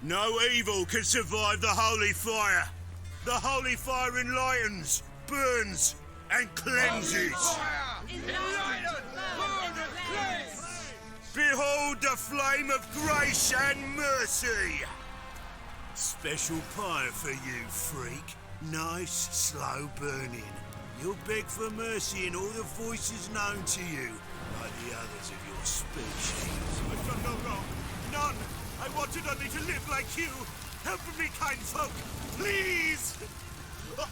No evil can survive the holy fire. The holy fire enlightens, burns, and cleanses. Behold the flame of grace and mercy. Special pyre for you, freak. Nice, slow burning. You'll beg for mercy in all the voices known to you, like the others of your species. I've done no wrong. None. I wanted only to live like you. Help me, kind folk. Please! Look!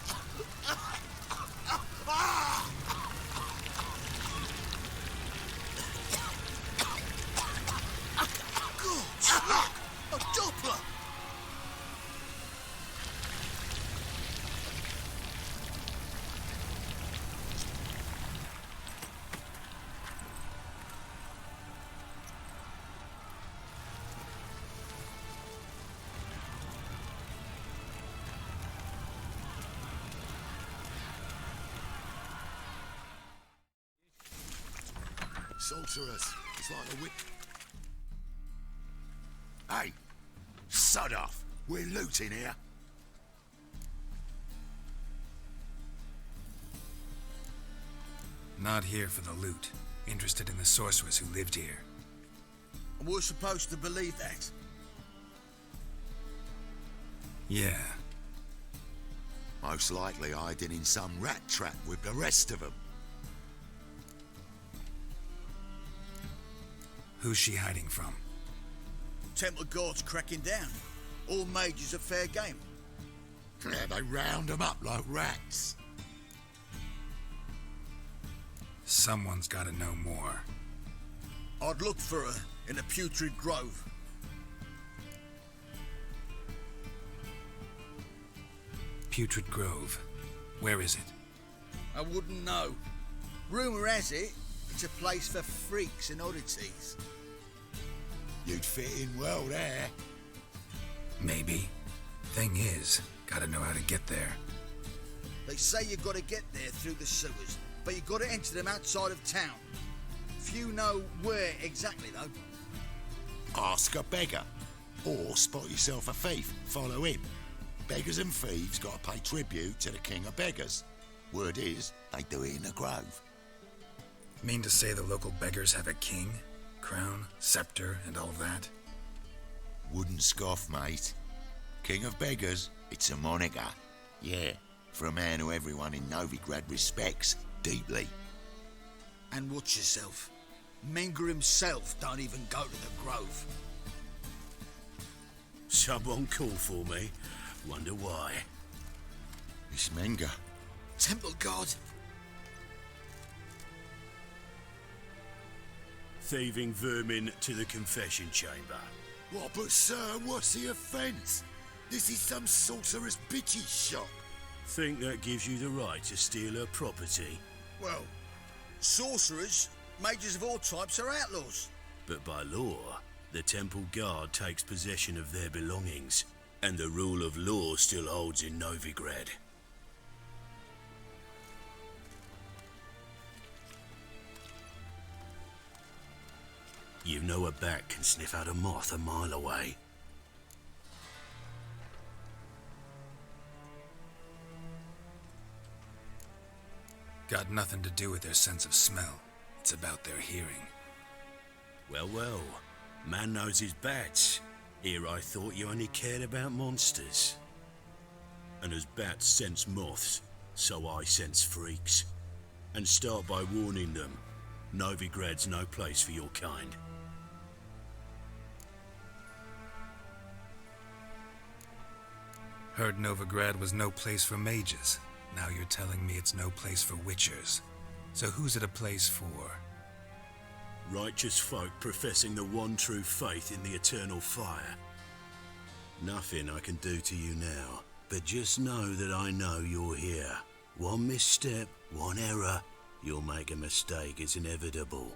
A Doppler! Sorceress. It's like a witch. Hey! Sod off! We're looting here. Not here for the loot. Interested in the sorceress who lived here. And we're supposed to believe that? Yeah. Most likely hiding in some rat trap with the rest of them. Who's she hiding from? Temple guards cracking down. All mages are fair game. Yeah, they round them up like rats. Someone's gotta know more. I'd look for her in the Putrid Grove. Putrid Grove. Where is it? I wouldn't know. Rumour has it, it's a place for freaks and oddities. You'd fit in well there. Maybe. Thing is, gotta know how to get there. They say you gotta get there through the sewers, but you gotta enter them outside of town. Few know where exactly, though. Ask a beggar. Or spot yourself a thief. Follow him. Beggars and thieves gotta pay tribute to the king of beggars. Word is, they do it in the grove. Mean to say the local beggars have a king? Crown, scepter, and all that? Wouldn't scoff, mate. King of beggars, it's a moniker. Yeah, for a man who everyone in Novigrad respects deeply. And watch yourself. Menger himself don't even go to the grove. Someone call for me. Wonder why. It's Menger. Temple guard. Thieving vermin to the confession chamber. What, but sir, what's the offence? This is some sorcerer's bitchy shop. Think that gives you the right to steal her property? Well, sorcerers, mages of all types are outlaws. But by law, the temple guard takes possession of their belongings, and the rule of law still holds in Novigrad. You know a bat can sniff out a moth a mile away. Got nothing to do with their sense of smell. It's about their hearing. Well, well. Man knows his bats. Here I thought you only cared about monsters. And as bats sense moths, so I sense freaks. And start by warning them. Novigrad's no place for your kind. Heard Novigrad was no place for mages. Now you're telling me it's no place for witchers. So who's it a place for? Righteous folk professing the one true faith in the eternal fire. Nothing I can do to you now, but just know that I know you're here. One misstep, one error, you'll make a mistake, it's inevitable.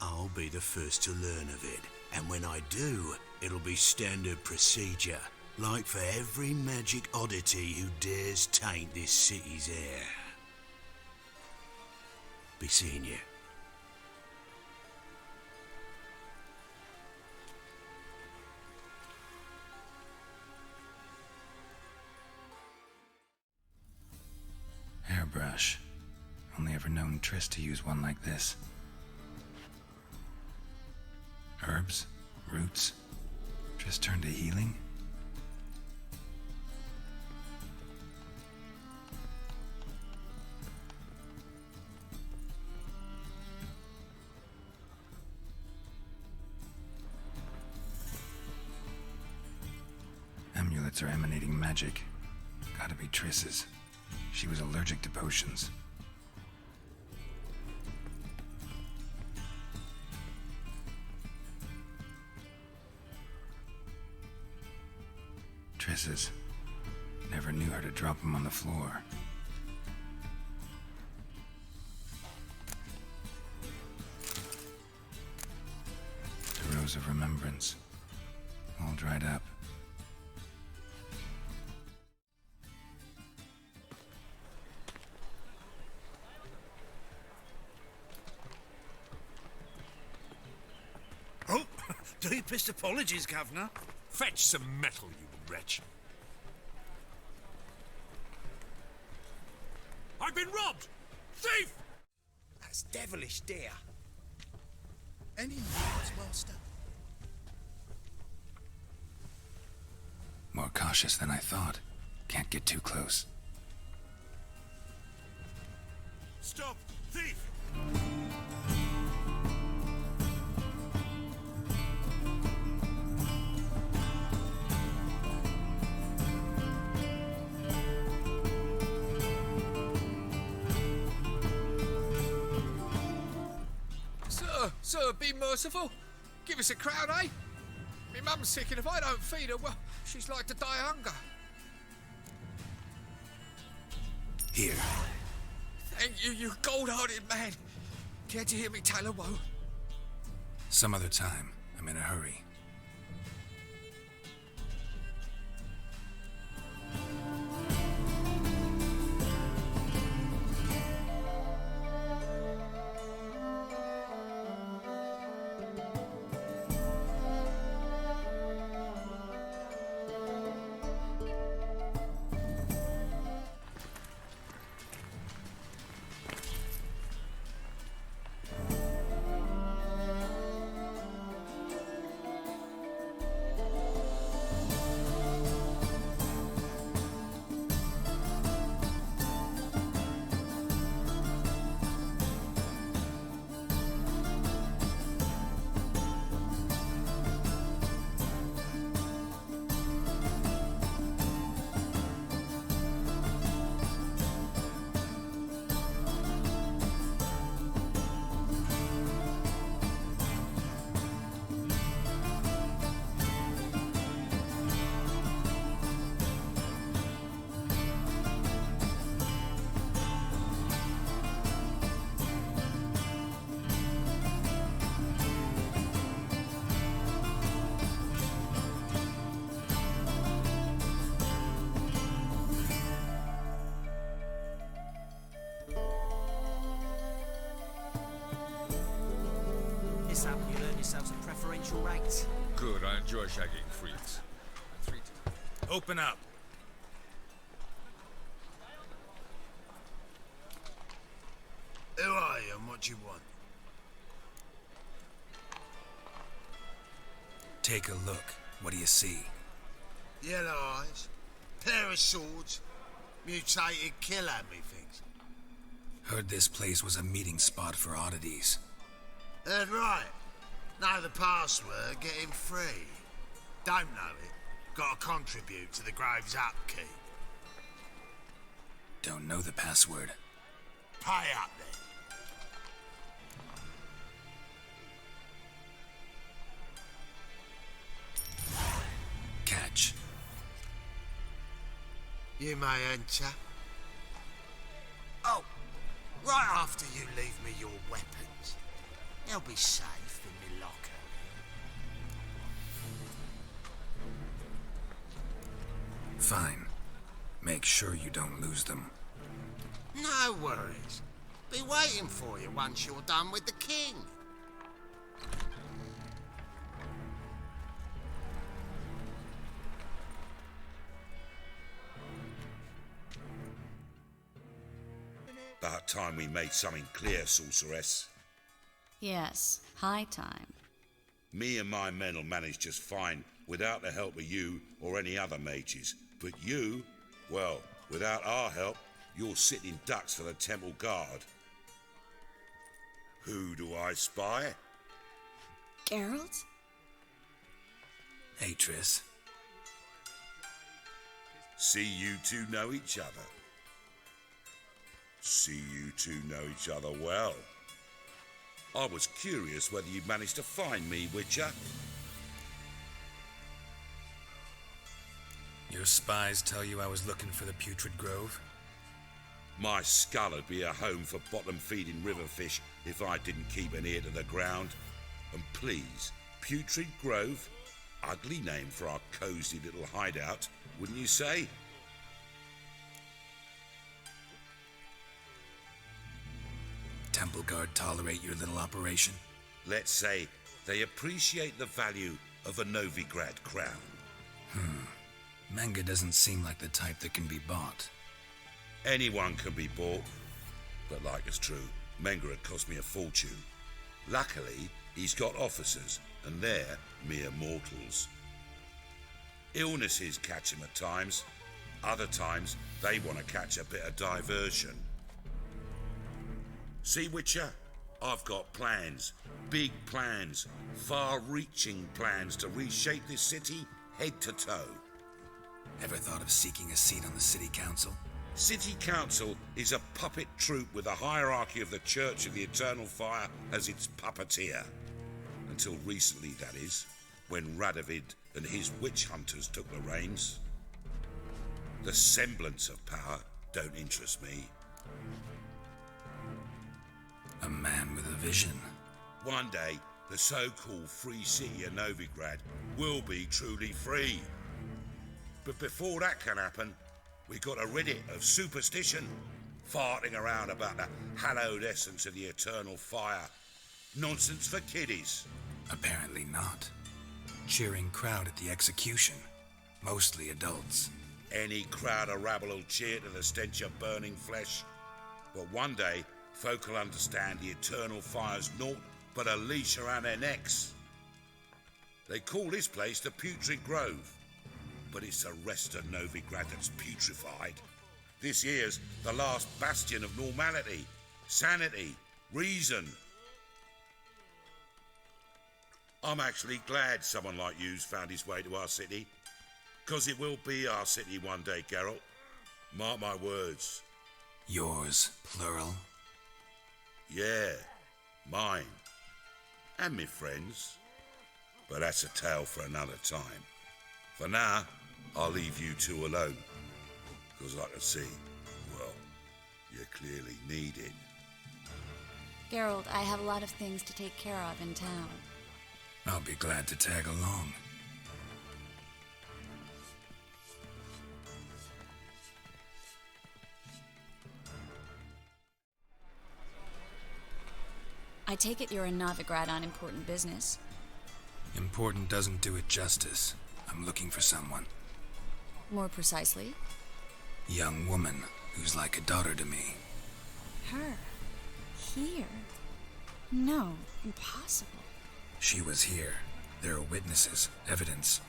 I'll be the first to learn of it, and when I do, it'll be standard procedure. Like for every magic oddity who dares taint this city's air. Be seeing you. expecting Triss to use one like this. Herbs? Roots? Triss turned to healing? Amulets are emanating magic. Gotta be Triss's. She was allergic to potions. Triss's. Never knew her to drop them on the floor. The Rose of Remembrance. All dried up. Oh, deepest apologies, Governor. Fetch some metal, you wretch. I've been robbed! Thief! That's devilish dear. Any news, Master? More cautious than I thought. Can't get too close. Stop! Thief! Sir, be merciful. Give us a crown, eh? Me mum's sick, and if I don't feed her, well, she's like to die of hunger. Here. Thank you, you gold-hearted man. Care to hear me tell a woe? Some other time. I'm in a hurry. This up, you learn yourselves a preferential rate. Good, I enjoy shagging freaks. Open up. Who are you and what do you want? Take a look. What do you see? Yellow eyes, pair of swords, mutated killer, methinks. Heard this place was a meeting spot for oddities. Heard right. Know the password, get him free. Don't know it, gotta contribute to the Grave's upkeep. Don't know the password. Pay up then. Catch. You may enter. Oh, right after you leave me your weapons. They'll be safe in my locker. Fine. Make sure you don't lose them. No worries. Be waiting for you once you're done with the king. But time we made something clear, sorceress. Yes, high time. Me and my men'll manage just fine without the help of you or any other mages. But you, well, without our help, you're sitting ducks for the temple guard. Who do I spy? Geralt? Hey, Triss. See you two know each other. See you two know each other well. I was curious whether you'd managed to find me, Witcher. Your spies tell you I was looking for the Putrid Grove? My skull'd be a home for bottom-feeding river fish if I didn't keep an ear to the ground. And please, Putrid Grove? Ugly name for our cosy little hideout, wouldn't you say? Temple Guard tolerate your little operation? Let's say they appreciate the value of a Novigrad crown. Menga doesn't seem like the type that can be bought. Anyone can be bought. But like it's true, Menga had cost me a fortune. Luckily, he's got officers, and they're mere mortals. Illnesses catch him at times. Other times, they want to catch a bit of diversion. See, Witcher, I've got plans. Big plans. Far-reaching plans to reshape this city head to toe. Ever thought of seeking a seat on the city council? City Council is a puppet troupe with a hierarchy of the Church of the Eternal Fire as its puppeteer. Until recently, that is, when Radovid and his witch hunters took the reins. The semblance of power don't interest me. A man with a vision. One day, the so-called free city of Novigrad will be truly free. But before that can happen, we got to rid it of superstition, farting around about the hallowed essence of the eternal fire. Nonsense for kiddies. Apparently not. Cheering crowd at the execution. Mostly adults. Any crowd of rabble will cheer to the stench of burning flesh. But one day, folk will understand the eternal fire's naught but a leash around their necks. They call this place the Putrid Grove, but it's the rest of Novigrad that's putrefied. This here's the last bastion of normality, sanity, reason. I'm actually glad someone like you's found his way to our city, 'cause it will be our city one day, Geralt. Mark my words. Yours, plural. Yeah, mine. And me friends. But that's a tale for another time. For now, I'll leave you two alone. 'Cause I can see, well, you're clearly needed. Geralt, I have a lot of things to take care of in town. I'll be glad to tag along. I take it you're in Novigrad on important business. Important doesn't do it justice. I'm looking for someone. More precisely? Young woman who's like a daughter to me. Her? Here? No, impossible. She was here. There are witnesses, evidence.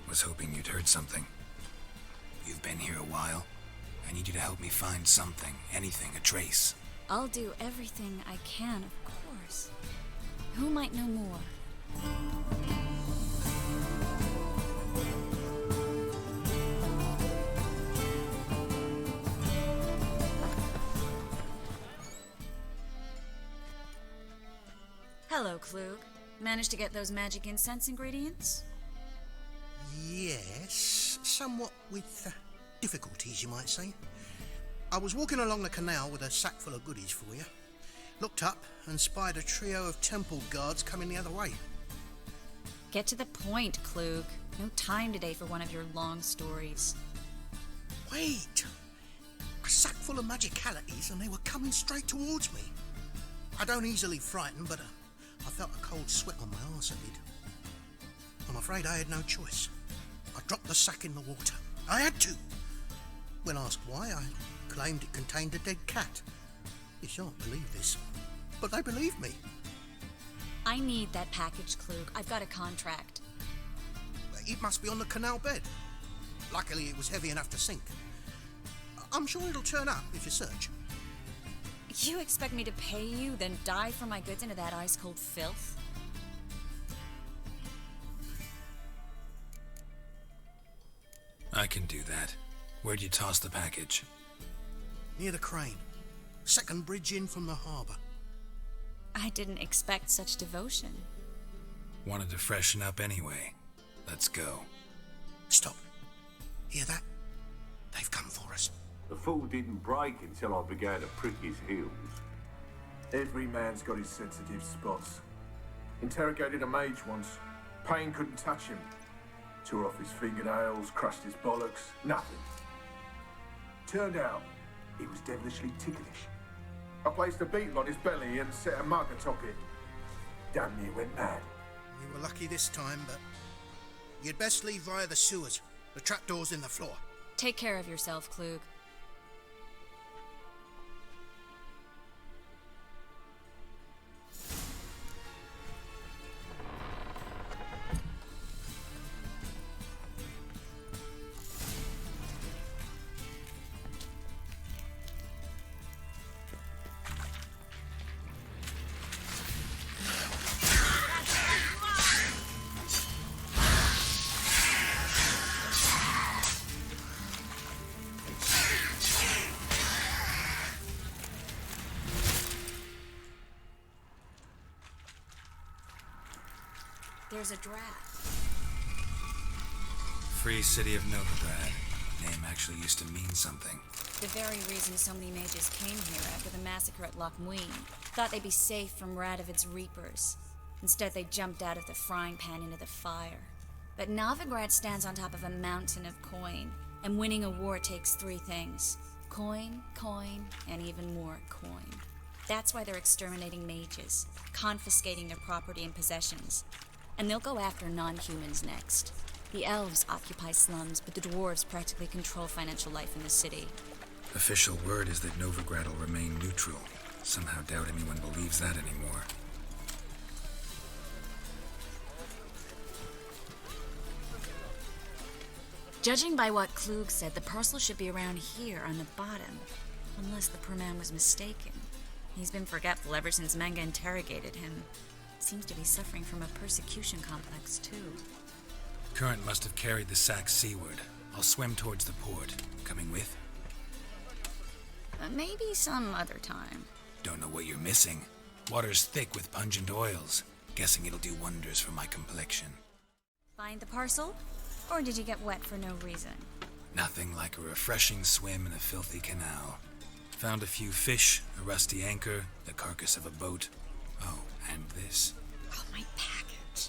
Was hoping you'd heard something. You've been here a while. I need you to help me find something, anything, a trace. I'll do everything I can, of course. Who might know more? Hello, Klug. Managed to get those magic incense ingredients? Yes, somewhat with difficulties, you might say. I was walking along the canal with a sack full of goodies for you. Looked up and spied a trio of temple guards coming the other way. Get to the point, Klug. No time today for one of your long stories. Wait! A sack full of magicalities and they were coming straight towards me. I don't easily frighten, but I felt a cold sweat on my arse, I did. I'm afraid I had no choice. I dropped the sack in the water. I had to. When asked why, I claimed it contained a dead cat. You shan't believe this, but they believe me. I need that package, Klug. I've got a contract. It must be on the canal bed. Luckily, it was heavy enough to sink. I'm sure it'll turn up if you search. You expect me to pay you, then dive for my goods into that ice-cold filth? I can do that. Where'd you toss the package? Near the crane. Second bridge in from the harbour. I didn't expect such devotion. Wanted to freshen up anyway. Let's go. Stop. Hear that? They've come for us. The fall didn't break until I began to prick his heels. Every man's got his sensitive spots. Interrogated a mage once. Pain couldn't touch him. Tore off his fingernails, crushed his bollocks, nothing. Turned out, he was devilishly ticklish. I placed a beetle on his belly and set a mug atop it. Damn near went mad. We were lucky this time, but you'd best leave via the sewers. The trapdoor's in the floor. Take care of yourself, Klug. There's a draft. Free city of Novigrad. Name actually used to mean something. The very reason so many mages came here after the massacre at Loch Muin. Thought they'd be safe from Radovid's reapers. Instead, they jumped out of the frying pan into the fire. But Novigrad stands on top of a mountain of coin, and winning a war takes three things. Coin, coin, and even more coin. That's why they're exterminating mages, confiscating their property and possessions. And they'll go after non-humans next. The elves occupy slums, but the dwarves practically control financial life in the city. Official word is that Novigrad will remain neutral. Somehow doubt anyone believes that anymore. Judging by what Klug said, the parcel should be around here on the bottom. Unless the poor man was mistaken. He's been forgetful ever since Manga interrogated him. Seems to be suffering from a persecution complex, too. Current must have carried the sack seaward. I'll swim towards the port. Coming with? Maybe some other time. Don't know what you're missing. Water's thick with pungent oils. Guessing it'll do wonders for my complexion. Find the parcel? Or did you get wet for no reason? Nothing like a refreshing swim in a filthy canal. Found a few fish, a rusty anchor, the carcass of a boat. Oh, and this. Oh, my package.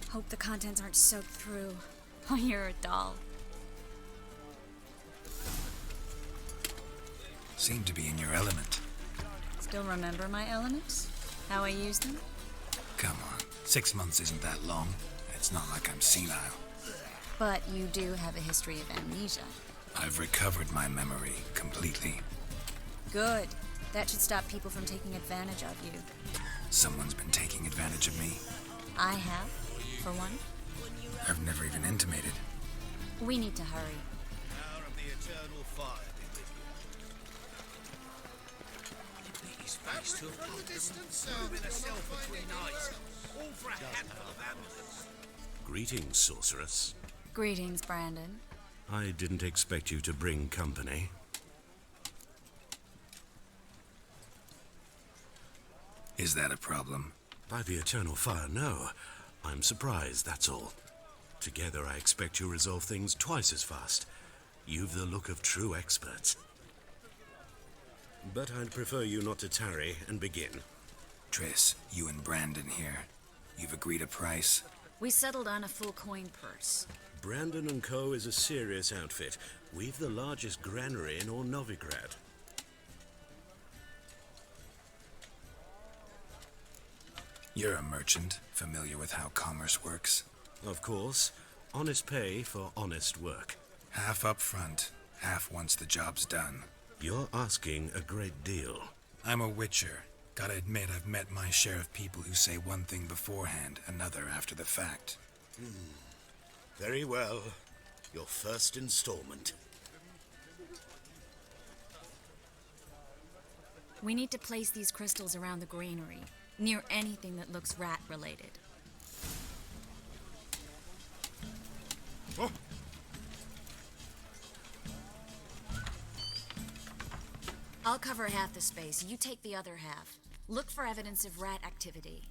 Hope the contents aren't soaked through. Oh, you're a doll. Seem to be in your element. Still remember my elements? How I use them? Come on, 6 months isn't that long. It's not like I'm senile. But you do have a history of amnesia. I've recovered my memory completely. Good. That should stop people from taking advantage of you. Someone's been taking advantage of me. I have, for one. I've never even intimated. We need to hurry. Power of the eternal fire be with you. His face to from the distance, moving herself between eyes. All for a handful of amulets. Greetings, sorceress. Greetings, Brandon. I didn't expect you to bring company. Is that a problem? By the eternal fire, no. I'm surprised, that's all. Together, I expect you resolve things twice as fast. You've the look of true experts. But I'd prefer you not to tarry and begin. Triss, you and Brandon here. You've agreed a price? We settled on a full coin purse. Brandon & Co. is a serious outfit. We've the largest granary in all Novigrad. You're a merchant, familiar with how commerce works? Of course. Honest pay for honest work. Half up front, half once the job's done. You're asking a great deal. I'm a witcher. Gotta admit, I've met my share of people who say one thing beforehand, another after the fact. Very well. Your first installment. We need to place these crystals around the granary, near anything that looks rat-related. Oh. I'll cover half the space. You take the other half. Look for evidence of rat activity.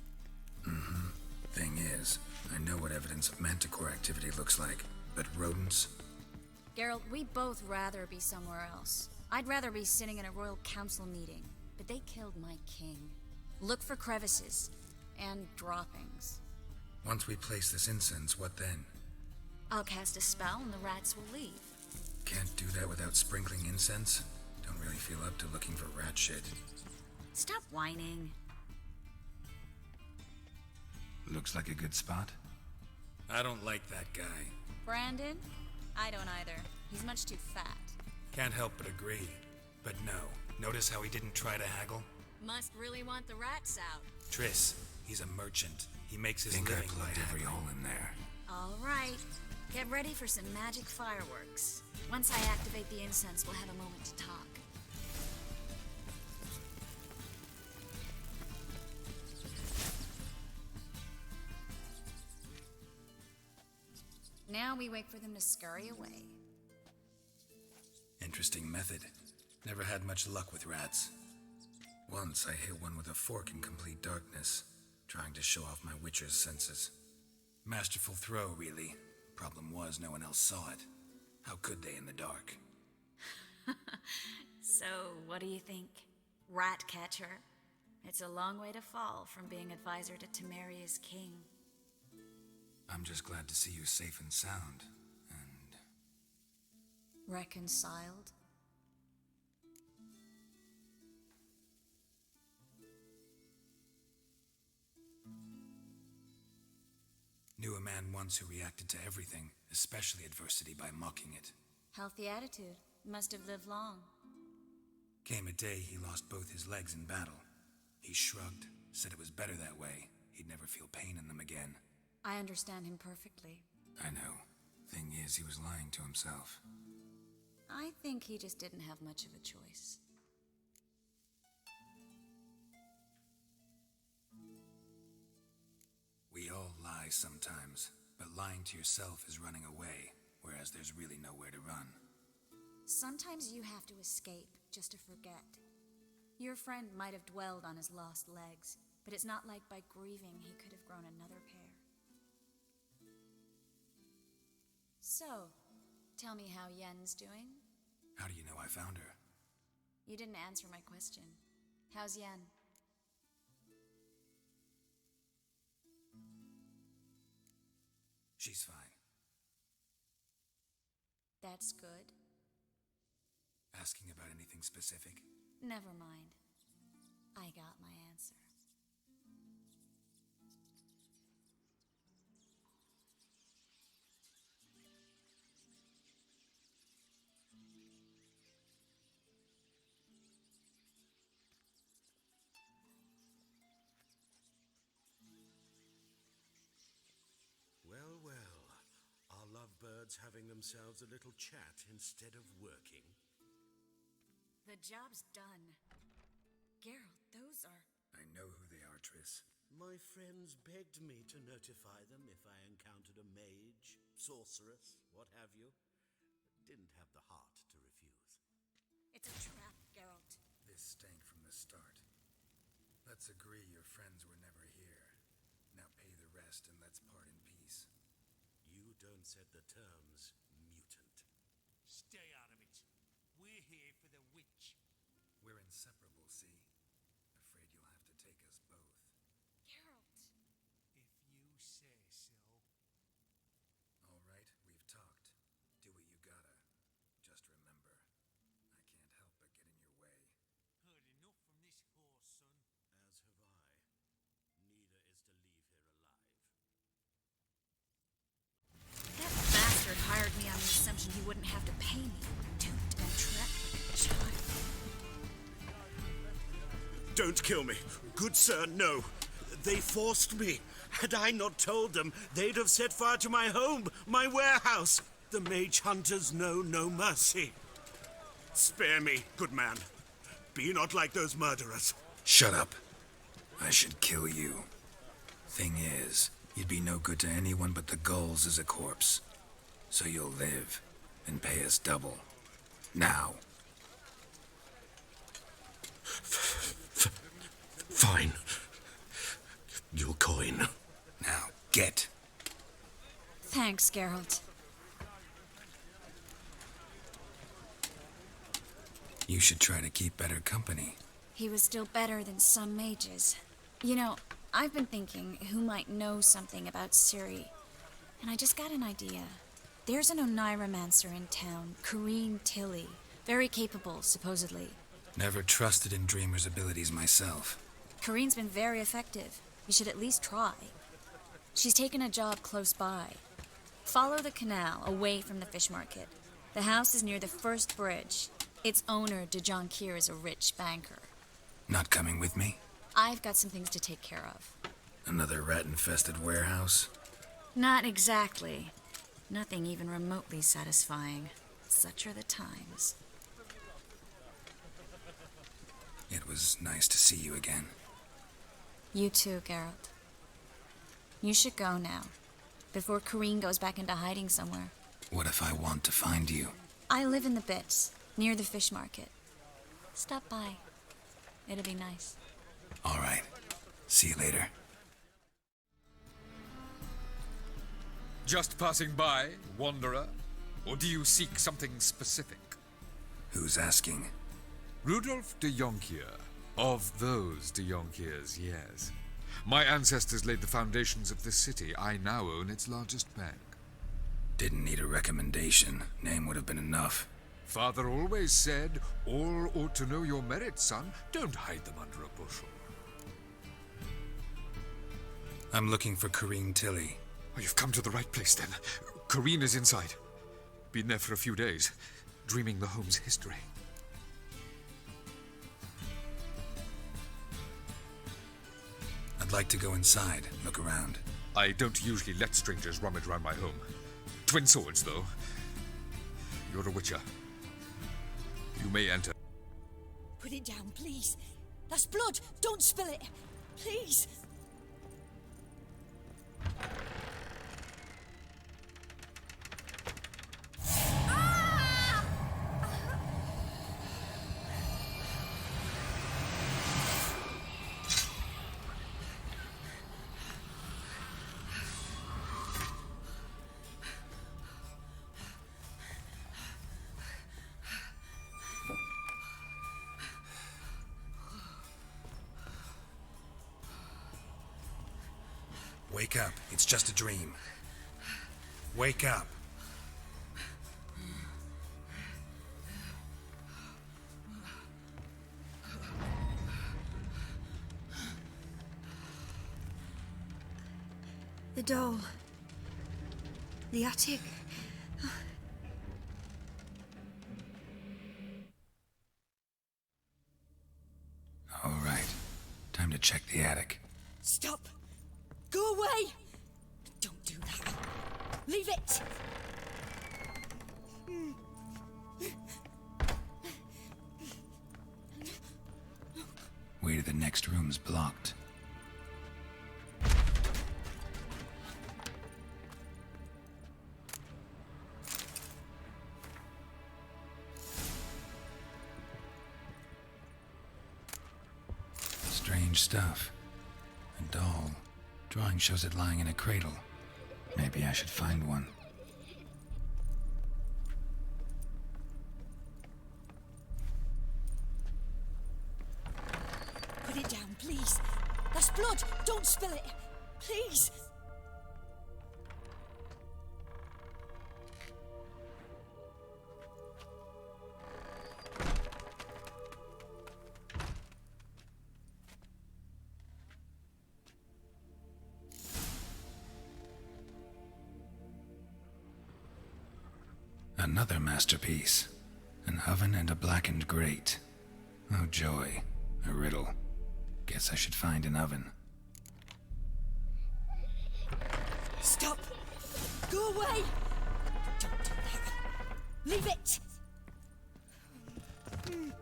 Thing is, I know what evidence of manticore activity looks like, but rodents? Geralt, we'd both rather be somewhere else. I'd rather be sitting in a royal council meeting, but they killed my king. Look for crevices and droppings. Once we place this incense, what then? I'll cast a spell and the rats will leave. Can't do that without sprinkling incense? Don't really feel up to looking for rat shit. Stop whining. Looks like a good spot. I don't like that guy. Brandon? I don't either. He's much too fat. Can't help but agree. But no, notice how he didn't try to haggle? Must really want the rats out. Triss, he's a merchant. He makes his living by every hole in there. All right. Get ready for some magic fireworks. Once I activate the incense, we'll have a moment to talk. Now we wait for them to scurry away. Interesting method. Never had much luck with rats. Once I hit one with a fork in complete darkness, trying to show off my witcher's senses. Masterful throw, really. Problem was, no one else saw it. How could they in the dark? So, what do you think? Rat catcher? It's a long way to fall from being advisor to Temeria's king. I'm just glad to see you safe and sound, and... Reconciled? Knew a man once who reacted to everything, especially adversity, by mocking it. Healthy attitude. Must have lived long. Came a day he lost both his legs in battle. He shrugged, said it was better that way. He'd never feel pain in them again. I understand him perfectly. I know. Thing is, he was lying to himself. I think he just didn't have much of a choice. We all lie sometimes, but lying to yourself is running away, whereas there's really nowhere to run. Sometimes you have to escape just to forget. Your friend might have dwelled on his lost legs, but it's not like by grieving he could have grown another pair. So, tell me how Yen's doing? How do you know I found her? You didn't answer my question. How's Yen? She's fine. That's good. Asking about anything specific? Never mind. I got my answer. Well, well. Are lovebirds having themselves a little chat instead of working? The job's done. Geralt, those are... I know who they are, Triss. My friends begged me to notify them if I encountered a mage, sorceress, what have you. Didn't have the heart to refuse. It's a trap, Geralt. This stank from the start. Let's agree your friends were never here. Now pay the rest and let's part in peace. You don't set the terms, mutant. Stay out of it. We're here for the witch. We're inseparable, see? Afraid you'll have to take us both. Geralt! If you say so. All right, we've talked. Do what you gotta. Just remember, I can't help but get in your way. Heard enough from this horse, son. As have I. Neither is to leave here alive. That bastard hired me on the assumption he wouldn't have to pay me. Duped and trapped like a child. Don't kill me. Good sir, no. They forced me. Had I not told them, they'd have set fire to my home, my warehouse. The mage hunters know no mercy. Spare me, good man. Be not like those murderers. Shut up. I should kill you. Thing is, you'd be no good to anyone but the gulls as a corpse. So you'll live and pay us double. Now. Fine. Your coin. Now, get. Thanks, Geralt. You should try to keep better company. He was still better than some mages. You know, I've been thinking who might know something about Ciri. And I just got an idea. There's an oneiromancer in town, Corinne Tilly. Very capable, supposedly. Never trusted in Dreamer's abilities myself. Corinne's been very effective. You should at least try. She's taken a job close by. Follow the canal away from the fish market. The house is near the first bridge. Its owner, de Jonquier, is a rich banker. Not coming with me? I've got some things to take care of. Another rat-infested warehouse? Not exactly. Nothing even remotely satisfying. Such are the times. It was nice to see you again. You too, Geralt. You should go now, before Corinne goes back into hiding somewhere. What if I want to find you? I live in the Bits, near the fish market. Stop by. It'll be nice. All right. See you later. Just passing by, wanderer? Or do you seek something specific? Who's asking? Rudolf de Jonquier. Of those de Jonquiers, yes. My ancestors laid the foundations of this city. I now own its largest bank. Didn't need a recommendation. Name would have been enough. Father always said, all ought to know your merits, son. Don't hide them under a bushel. I'm looking for Corinne Tilly. Oh, you've come to the right place, then. Corinne is inside. Been there for a few days, dreaming the home's history. I'd like to go inside, look around. I don't usually let strangers rummage around my home. Twin swords, though. You're a witcher. You may enter. Put it down, please. That's blood. Don't spill it. Please. Wake up. It's just a dream. Wake up. The doll. The attic. All right. Time to check the attic. Stop. Go away. Don't do that. Leave it. Way to the next room's blocked. Strange stuff. A doll. Drawing shows it lying in a cradle. Maybe I should find one. Put it down, please. That's blood. Don't spill it. Please. Another masterpiece. An oven and a blackened grate. Oh joy, a riddle. Guess I should find an oven. Stop! Go away! Don't do that. Leave it! Boo!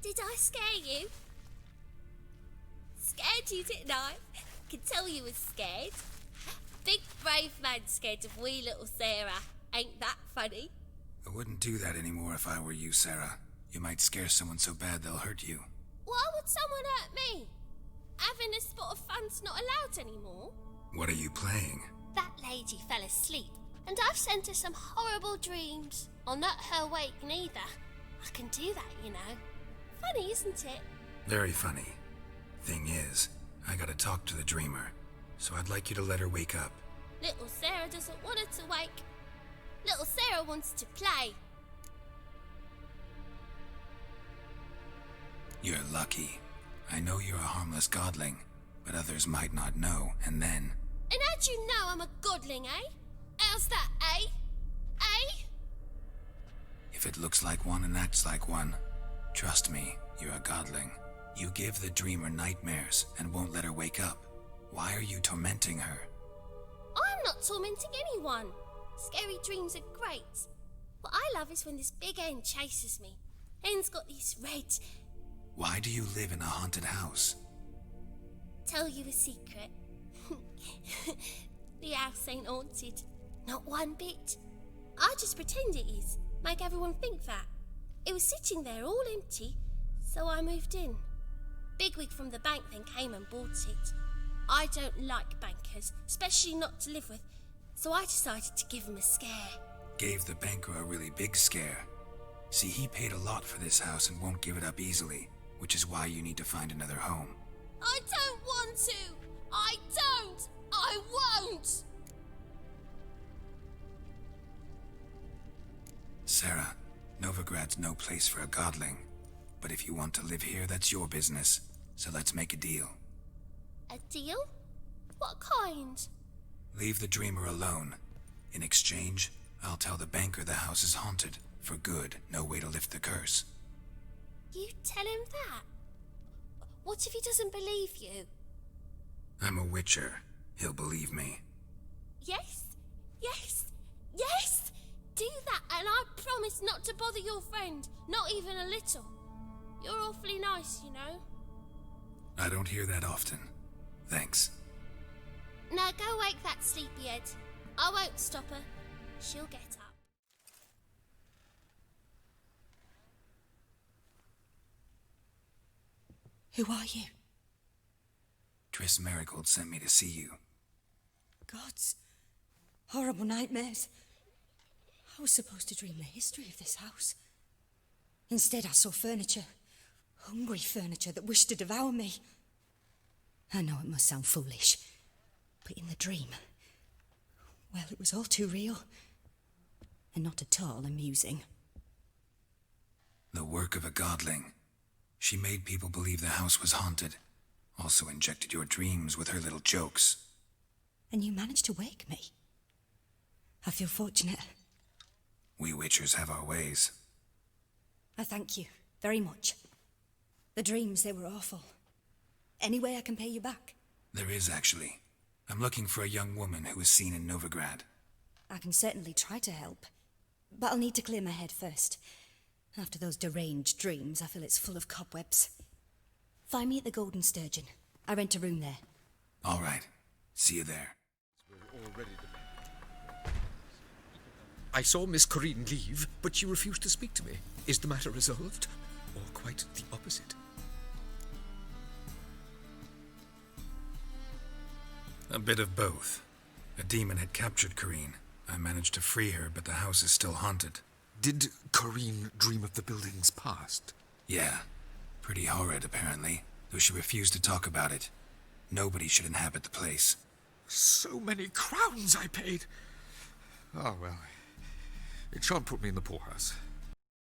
Did I scare you? Scared you, didn't I? Can tell you was scared. Big brave man scared of wee little Sarah. Ain't that funny? I wouldn't do that anymore if I were you, Sarah. You might scare someone so bad they'll hurt you. Why would someone hurt me? Having a spot of fun's not allowed anymore. What are you playing? That lady fell asleep, and I've sent her some horrible dreams. I'll not her wake neither. I can do that, you know. Funny, isn't it? Very funny. Thing is, I gotta talk to the dreamer, so I'd like you to let her wake up. Little Sarah doesn't want her to wake. Little Sarah wants to play. You're lucky. I know you're a harmless godling, but others might not know, and then... And how'd you know I'm a godling, eh? How's that, eh? Eh? If it looks like one and acts like one, trust me, you're a godling. You give the dreamer nightmares and won't let her wake up. Why are you tormenting her? I'm not tormenting anyone. Scary dreams are great. What I love is when this big hen chases me. Hen's got these red... Why do you live in a haunted house? Tell you a secret. The house ain't haunted. Not one bit. I just pretend it is. Make everyone think that. It was sitting there all empty, so I moved in. Bigwig from the bank then came and bought it. I don't like bankers, especially not to live with, so I decided to give him a scare. Gave the banker a really big scare. See, he paid a lot for this house and won't give it up easily, which is why you need to find another home. I don't want to! I don't! I won't! Sarah, Novigrad's no place for a godling. But if you want to live here, that's your business. So let's make a deal. A deal? What kind? Leave the dreamer alone. In exchange, I'll tell the banker the house is haunted. For good, no way to lift the curse. You tell him that? What if he doesn't believe you? I'm a witcher. He'll believe me. Yes? Yes? Yes! Do that and I promise not to bother your friend. Not even a little. You're awfully nice, you know. I don't hear that often. Thanks. Now go wake that sleepyhead. I won't stop her. She'll get up. Who are you? Triss Marigold sent me to see you. Gods. Horrible nightmares. I was supposed to dream the history of this house. Instead, I saw furniture. Hungry furniture that wished to devour me. I know it must sound foolish, but in the dream, well, it was all too real. And not at all amusing. The work of a godling. She made people believe the house was haunted. Also injected your dreams with her little jokes. And you managed to wake me. I feel fortunate. We witchers have our ways. I thank you very much. The dreams, they were awful. Any way I can pay you back? There is, actually. I'm looking for a young woman who was seen in Novigrad. I can certainly try to help. But I'll need to clear my head first. After those deranged dreams, I feel it's full of cobwebs. Find me at the Golden Sturgeon. I rent a room there. All right. See you there. I saw Miss Corinne leave, but she refused to speak to me. Is the matter resolved? Or quite the opposite? A bit of both. A demon had captured Corinne. I managed to free her, but the house is still haunted. Did Corinne dream of the building's past? Yeah. Pretty horrid, apparently, though she refused to talk about it. Nobody should inhabit the place. So many crowns I paid. Oh, well. It shan't put me in the poorhouse.